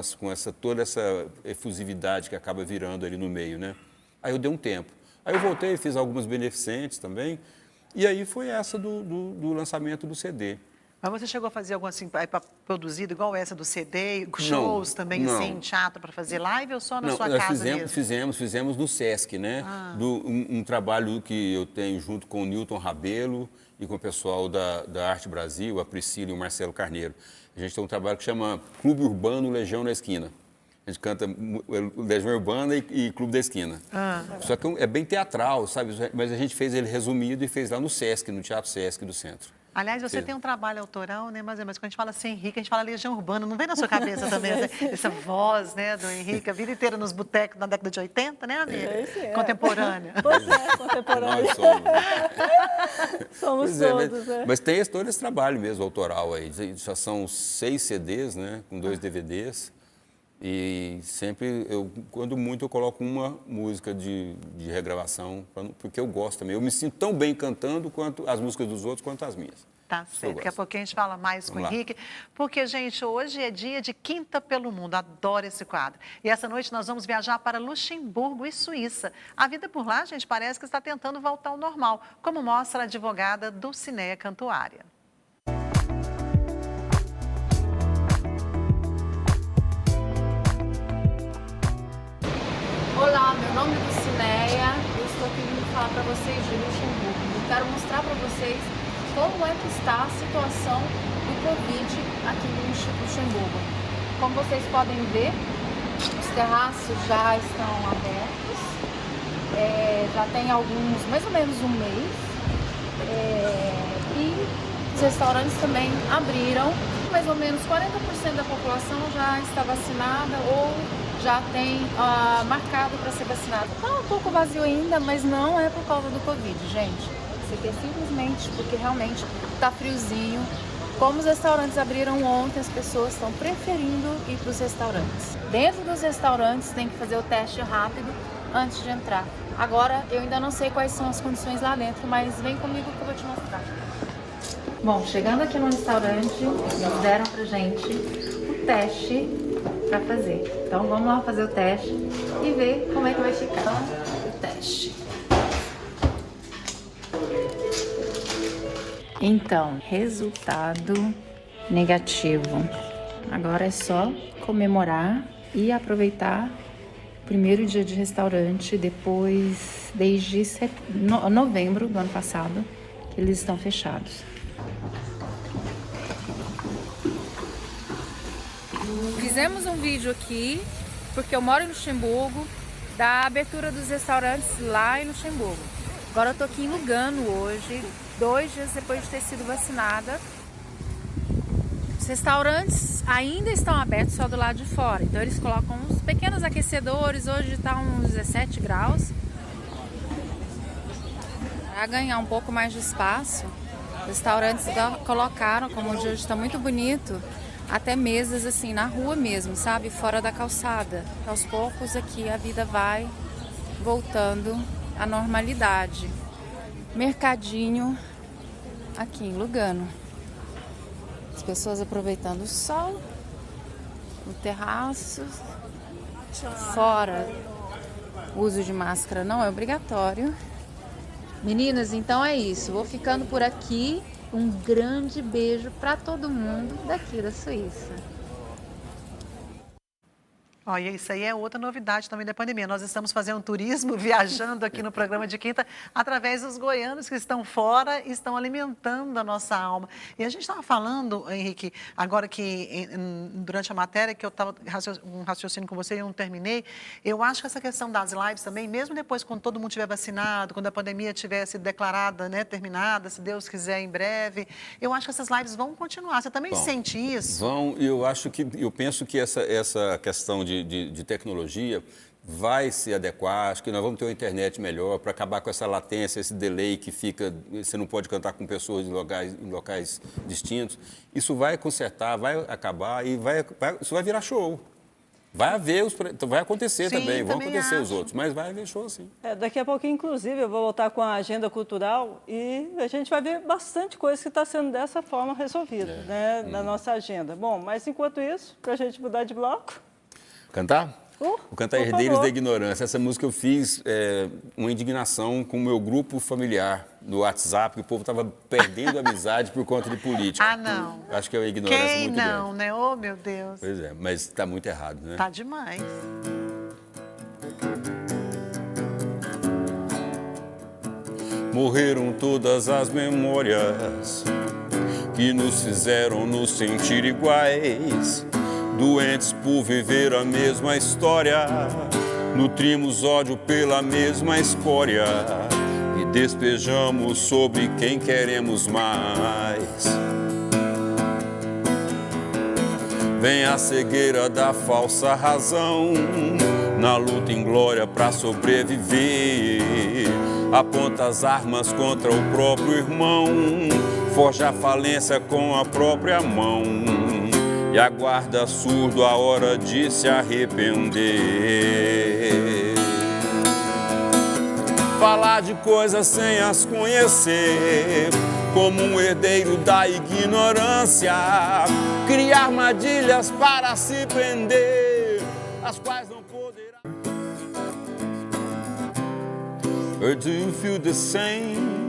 toda essa efusividade que acaba virando ali no meio, né? Aí eu dei um tempo. Aí eu voltei, fiz algumas beneficentes também. E aí foi essa do lançamento do CD. Mas você chegou a fazer alguma assim, produzido igual essa do CD, shows também, assim, teatro para fazer live ou só na sua casa mesmo? Fizemos no Sesc, né? Um trabalho que eu tenho junto com o Newton Rabelo e com o pessoal da Arte Brasil, a Priscila e o Marcelo Carneiro. A gente tem um trabalho que chama Clube Urbano Legião na Esquina. A gente canta Legião Urbana e Clube da Esquina. Só que é bem teatral, sabe? Mas a gente fez ele resumido e fez lá no Sesc, no Teatro Sesc do Centro. Aliás, você tem um trabalho autoral, né? Mas quando a gente fala assim, Henrique, a gente fala Legião Urbana. Não vem na sua cabeça também essa voz, né, do Henrique, a vida inteira nos botecos na década de 80, né, amiga? Contemporânea. Pois é, contemporânea. Nós somos. Somos todos, né? Mas tem todo esse trabalho mesmo, autoral aí. Já são 6 CDs, né? Com 2 DVDs. E sempre, quando muito, eu coloco uma música de regravação, porque eu gosto também. Eu me sinto tão bem cantando quanto as músicas dos outros, quanto as minhas. Tá certo. Daqui a pouquinho a gente fala mais com o Henrique. Porque, gente, hoje é dia de Quinta pelo Mundo. Adoro esse quadro. E essa noite nós vamos viajar para Luxemburgo e Suíça. A vida por lá, gente, parece que está tentando voltar ao normal, como mostra a advogada Dulcinea Cantuária. Olá, meu nome é Dulcinea, eu estou aqui vindo falar para vocês de Luxemburgo. Eu quero mostrar para vocês como é que está a situação do Covid aqui no Luxemburgo. Como vocês podem ver, os terraços já estão abertos, já tem mais ou menos um mês, e os restaurantes também abriram. Mais ou menos 40% da população já está vacinada ou já tem marcado para ser vacinado. Está um pouco vazio ainda, mas não é por causa do Covid, gente. Isso aqui é simplesmente porque realmente está friozinho. Como os restaurantes abriram ontem, as pessoas estão preferindo ir para os restaurantes. Dentro dos restaurantes tem que fazer o teste rápido antes de entrar. Agora, eu ainda não sei quais são as condições lá dentro, mas vem comigo que eu vou te mostrar. Bom, chegando aqui no restaurante, eles deram pra gente o teste para fazer. Então vamos lá fazer o teste e ver como é que vai ficar o teste. Então, resultado negativo. Agora é só comemorar e aproveitar o primeiro dia de restaurante desde novembro do ano passado, que eles estão fechados. Fizemos um vídeo aqui, porque eu moro em Luxemburgo, da abertura dos restaurantes lá em Luxemburgo. Agora eu tô aqui em Lugano hoje, 2 dias depois de ter sido vacinada. Os restaurantes ainda estão abertos só do lado de fora, então eles colocam uns pequenos aquecedores, hoje tá uns 17 graus. Para ganhar um pouco mais de espaço, Restaurantes colocaram, como o de hoje está muito bonito, até mesas assim na rua mesmo, sabe? Fora da calçada. Aos poucos aqui a vida vai voltando à normalidade. Mercadinho aqui em Lugano. As pessoas aproveitando o sol, o terraço. Fora, o uso de máscara não é obrigatório. Meninas, então é isso. Vou ficando por aqui. Um grande beijo para todo mundo daqui da Suíça. Olha, isso aí é outra novidade também da pandemia. Nós estamos fazendo turismo, viajando aqui no programa de quinta, através dos goianos que estão fora e estão alimentando a nossa alma. E a gente estava falando, Henrique, agora que durante a matéria, que eu estava um raciocínio com você e eu não terminei, eu acho que essa questão das lives também, mesmo depois, quando todo mundo estiver vacinado, quando a pandemia tiver sido declarada, né, terminada, se Deus quiser, em breve, eu acho que essas lives vão continuar. Você também sente isso? Vão, eu penso que essa questão de tecnologia vai se adequar, acho que nós vamos ter uma internet melhor para acabar com essa latência, esse delay que fica, você não pode cantar com pessoas em locais distintos. Isso vai consertar, vai acabar e isso vai virar show. Vai acontecer também, vão acontecer os outros, mas vai haver show sim. Daqui a pouquinho, inclusive, eu vou voltar com a agenda cultural e a gente vai ver bastante coisa que está sendo dessa forma resolvida, né, na nossa agenda. Bom, mas enquanto isso, para a gente mudar de bloco... Cantar? Vou cantar Herdeiros da Ignorância. Essa música eu fiz uma indignação com o meu grupo familiar no WhatsApp, que o povo estava perdendo amizade por conta de política. Ah, não. Acho que é uma ignorância Quem muito não, grande. né? Oh, meu Deus. Pois é, mas está muito errado, né? Tá demais. Morreram todas as memórias que nos fizeram nos sentir iguais. Doentes por viver a mesma história, nutrimos ódio pela mesma escória e despejamos sobre quem queremos mais. Vem a cegueira da falsa razão, na luta inglória pra sobreviver. Aponta as armas contra o próprio irmão, forja a falência com a própria mão. E aguarda surdo a hora de se arrepender. Falar de coisas sem as conhecer, como um herdeiro da ignorância. Criar armadilhas para se prender, as quais não poderá. Or do you feel the same?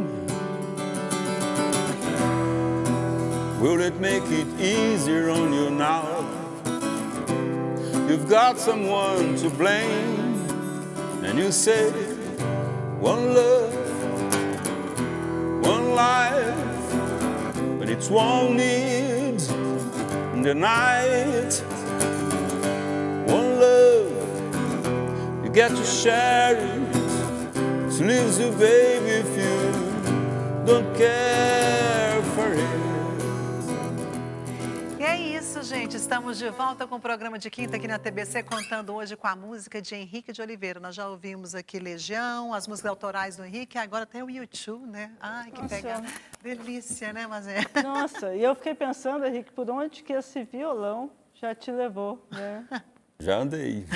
Will it make it easier on you now? You've got someone to blame, and you say, one love, one life, but it's one need in the night. One love, you get to share it, it leaves you, baby, if you don't care for it. Gente, estamos de volta com o programa de quinta aqui na TBC, contando hoje com a música de Henrique de Oliveira. Nós já ouvimos aqui Legião, as músicas autorais do Henrique, agora tem o YouTube, né? Ai, que pega delícia, né, Mazé? Nossa, e eu fiquei pensando, Henrique, por onde que esse violão já te levou, né? Já andei.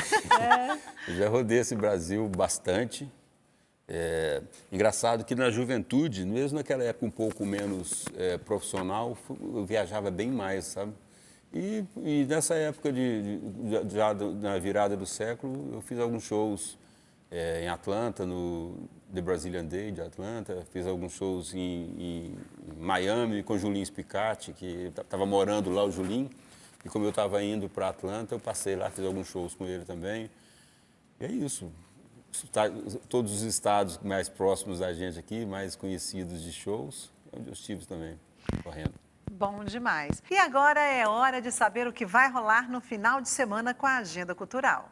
Eu já rodei esse Brasil bastante. Engraçado que na juventude, mesmo naquela época um pouco menos profissional, eu viajava bem mais, sabe? E nessa época, já na virada do século, eu fiz alguns shows em Atlanta, no The Brazilian Day de Atlanta, fiz alguns shows em Miami com o Julinho Spicatti, que estava morando lá, o Julinho, e como eu estava indo para Atlanta, eu passei lá, fiz alguns shows com ele também. E é isso. Todos os estados mais próximos da gente aqui, mais conhecidos de shows, onde eu estive também, correndo. Bom demais. E agora é hora de saber o que vai rolar no final de semana com a Agenda Cultural.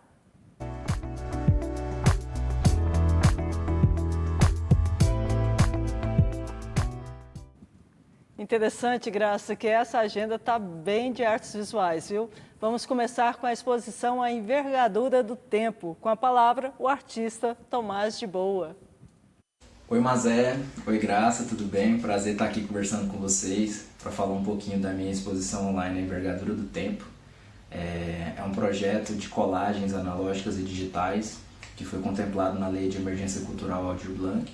Interessante, Graça, que essa agenda está bem de artes visuais, viu? Vamos começar com a exposição A Envergadura do Tempo, com a palavra o artista Tomás de Boa. Oi, Mazé. Oi, Graça, tudo bem? Prazer estar aqui conversando com vocês para falar um pouquinho da minha exposição online A Envergadura do Tempo. É um projeto de colagens analógicas e digitais que foi contemplado na Lei de Emergência Cultural Aldir Blanc,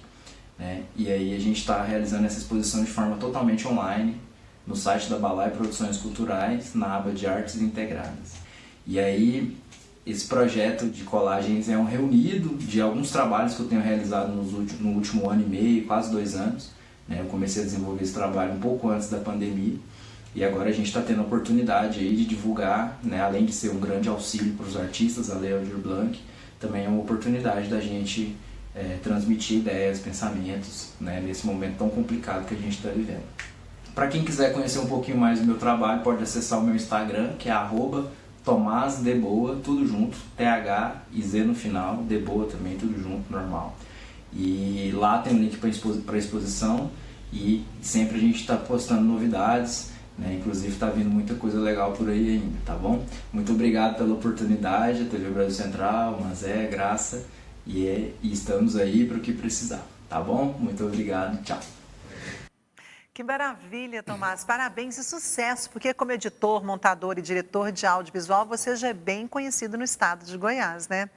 né? E aí a gente está realizando essa exposição de forma totalmente online no site da Balai Produções Culturais, na aba de Artes Integradas. E aí esse projeto de colagens é um reunido de alguns trabalhos que eu tenho realizado no último ano e meio, quase 2 anos, né? Eu comecei a desenvolver esse trabalho um pouco antes da pandemia e agora a gente está tendo a oportunidade aí de divulgar, né? Além de ser um grande auxílio para os artistas, a Lei Aldir Blanc, também é uma oportunidade da gente transmitir ideias, pensamentos, né? Nesse momento tão complicado que a gente está vivendo. Para quem quiser conhecer um pouquinho mais do meu trabalho, pode acessar o meu Instagram, que é @TomásDeboa, tudo junto, TH e Z no final, Deboa também, tudo junto, normal. E lá tem um link para exposição e sempre a gente está postando novidades, né? Inclusive está vindo muita coisa legal por aí ainda, tá bom? Muito obrigado pela oportunidade, a TV Brasil Central, Mazé, Graça, e estamos aí para o que precisar, tá bom? Muito obrigado, tchau. Que maravilha, Tomás. Parabéns e sucesso, porque como editor, montador e diretor de audiovisual, você já é bem conhecido no estado de Goiás, né?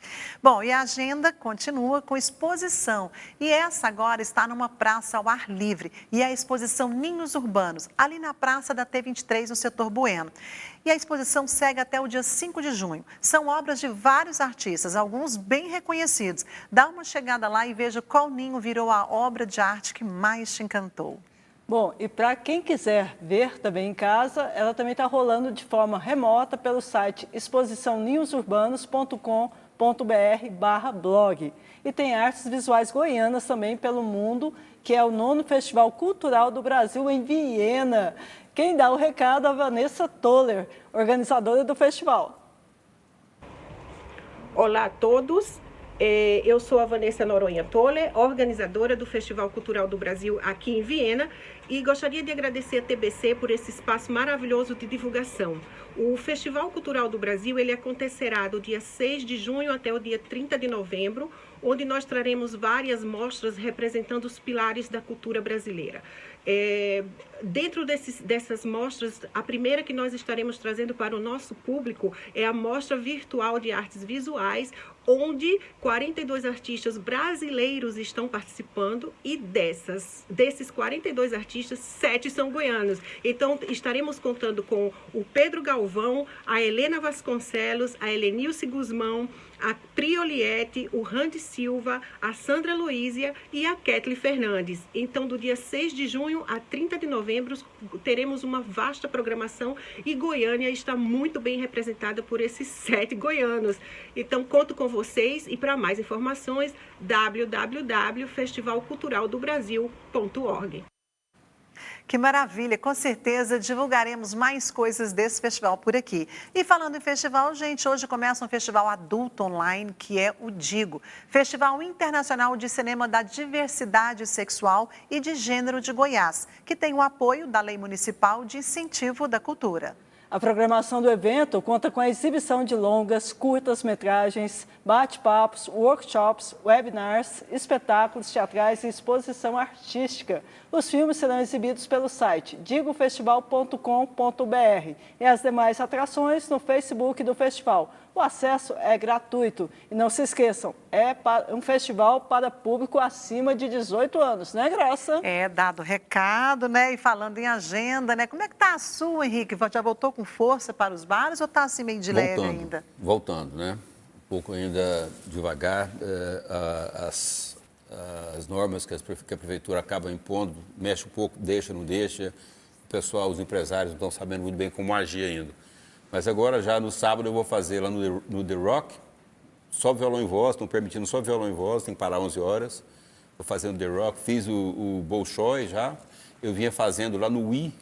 Bom, e a agenda continua com exposição. E essa agora está numa praça ao ar livre. E é a exposição Ninhos Urbanos, ali na praça da T23, no setor Bueno. E a exposição segue até o dia 5 de junho. São obras de vários artistas, alguns bem reconhecidos. Dá uma chegada lá e veja qual ninho virou a obra de arte que mais te encantou. Bom, e para quem quiser ver também em casa, ela também está rolando de forma remota pelo site exposiçãoninhosurbanos.com.br/blog. E tem artes visuais goianas também pelo mundo, que é o 9º Festival Cultural do Brasil em Viena. Quem dá o recado é a Vanessa Toller, organizadora do festival. Olá a todos. Eu sou a Vanessa Noronha Toller, organizadora do Festival Cultural do Brasil aqui em Viena, e gostaria de agradecer a TBC por esse espaço maravilhoso de divulgação. O Festival Cultural do Brasil ele acontecerá do dia 6 de junho até o dia 30 de novembro, onde nós traremos várias mostras representando os pilares da cultura brasileira. Dentro dessas mostras, a primeira que nós estaremos trazendo para o nosso público é a Mostra Virtual de Artes Visuais, onde 42 artistas brasileiros estão participando e desses 42 artistas, 7 são goianos. Então, estaremos contando com o Pedro Galvão, a Helena Vasconcelos, a Helenilce Guzmão, a Prioliette, o Randy Silva, a Sandra Luísia e a Kathleen Fernandes. Então, do dia 6 de junho a 30 de novembro, teremos uma vasta programação e Goiânia está muito bem representada por esses 7 goianos. Então, conto com vocês e para mais informações, www.festivalculturaldobrasil.org. Que maravilha, com certeza divulgaremos mais coisas desse festival por aqui. E falando em festival, gente, hoje começa um festival adulto online, que é o DIGO, Festival Internacional de Cinema da Diversidade Sexual e de Gênero de Goiás, que tem o apoio da Lei Municipal de Incentivo da Cultura. A programação do evento conta com a exibição de longas, curtas-metragens, bate-papos, workshops, webinars, espetáculos teatrais e exposição artística. Os filmes serão exibidos pelo site digofestival.com.br e as demais atrações no Facebook do festival. O acesso é gratuito. E não se esqueçam, é um festival para público acima de 18 anos, né, Graça? É, dado o recado, né? E falando em agenda, né? Como é que tá a sua, Henrique? Já voltou com força para os bares ou tá assim meio de leve ainda? Voltando, né? Um pouco ainda devagar. As normas que a prefeitura acaba impondo, mexe um pouco, deixa, não deixa. O pessoal, os empresários não estão sabendo muito bem como agir ainda. Mas agora, já no sábado, eu vou fazer lá no The Rock, só violão em voz, estão permitindo só violão em voz, tem que parar 11 horas. Estou fazendo The Rock, fiz o Bolshoi já. Eu vinha fazendo lá no Wii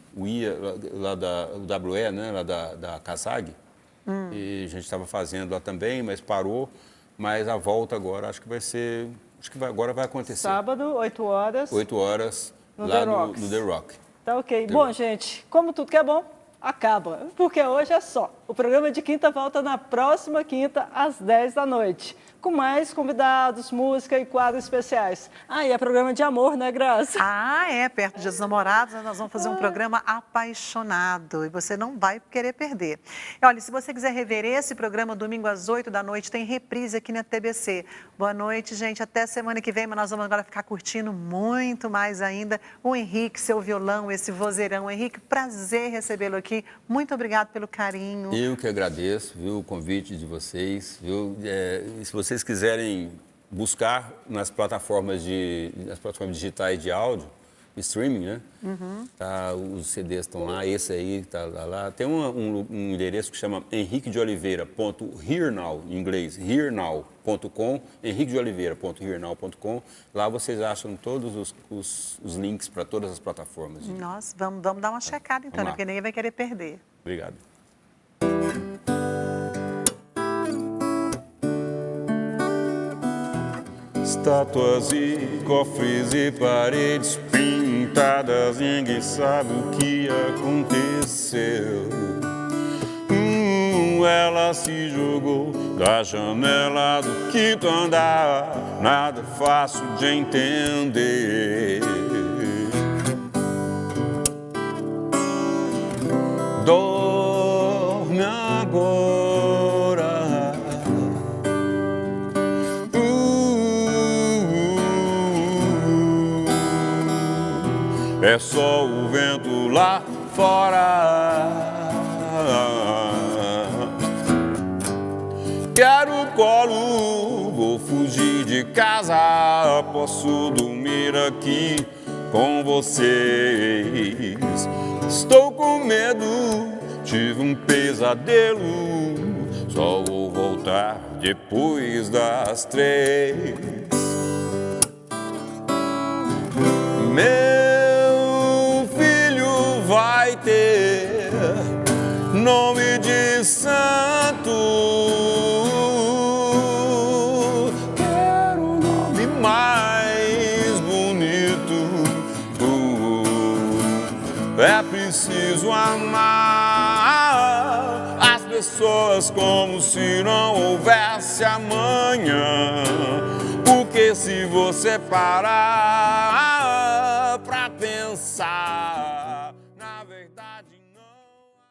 lá da WE, né, lá da Casag. E a gente estava fazendo lá também, mas parou. Mas a volta agora, acho que vai ser... agora vai acontecer. Sábado, 8 horas. 8 horas, lá no The Rock. Tá ok. Bom, gente, como tudo que é bom, acaba. Porque hoje é só. o programa de quinta volta na próxima quinta, às 10 da noite. Com mais convidados, música e quadros especiais. E é programa de amor, né, Graça? Perto do Dia dos Namorados, nós vamos fazer um programa apaixonado e você não vai querer perder. E olha, se você quiser rever esse programa, domingo às 8 da noite, tem reprise aqui na TBC. Boa noite, gente, até semana que vem, mas nós vamos agora ficar curtindo muito mais ainda o Henrique, seu violão, esse vozeirão. Henrique, prazer recebê-lo aqui, muito obrigado pelo carinho. Eu que agradeço, viu, o convite de vocês, viu, se vocês quiserem buscar nas plataformas digitais de áudio, streaming, né? Os CDs estão lá, esse aí está lá. Tem um endereço que chama henriquedeoliveira.hearnow, em inglês, hearnow.com, henriquedeoliveira.hearnow.com. Lá vocês acham todos os links para todas as plataformas. Nossa, vamos dar uma checada então, né? Porque ninguém vai querer perder. Obrigado. Estátuas e cofres e paredes pintadas, ninguém sabe o que aconteceu. Ela se jogou da janela do quinto andar, nada fácil de entender. Dorme agora. É só o vento lá fora. Quero colo, vou fugir de casa. Posso dormir aqui com vocês. Estou com medo, tive um pesadelo. Só vou voltar depois das 3. Meu filho vai ter nome de santo. Quero um nome mais bonito. É preciso amar as pessoas como se não houvesse amanhã. Porque se você parar pra pensar,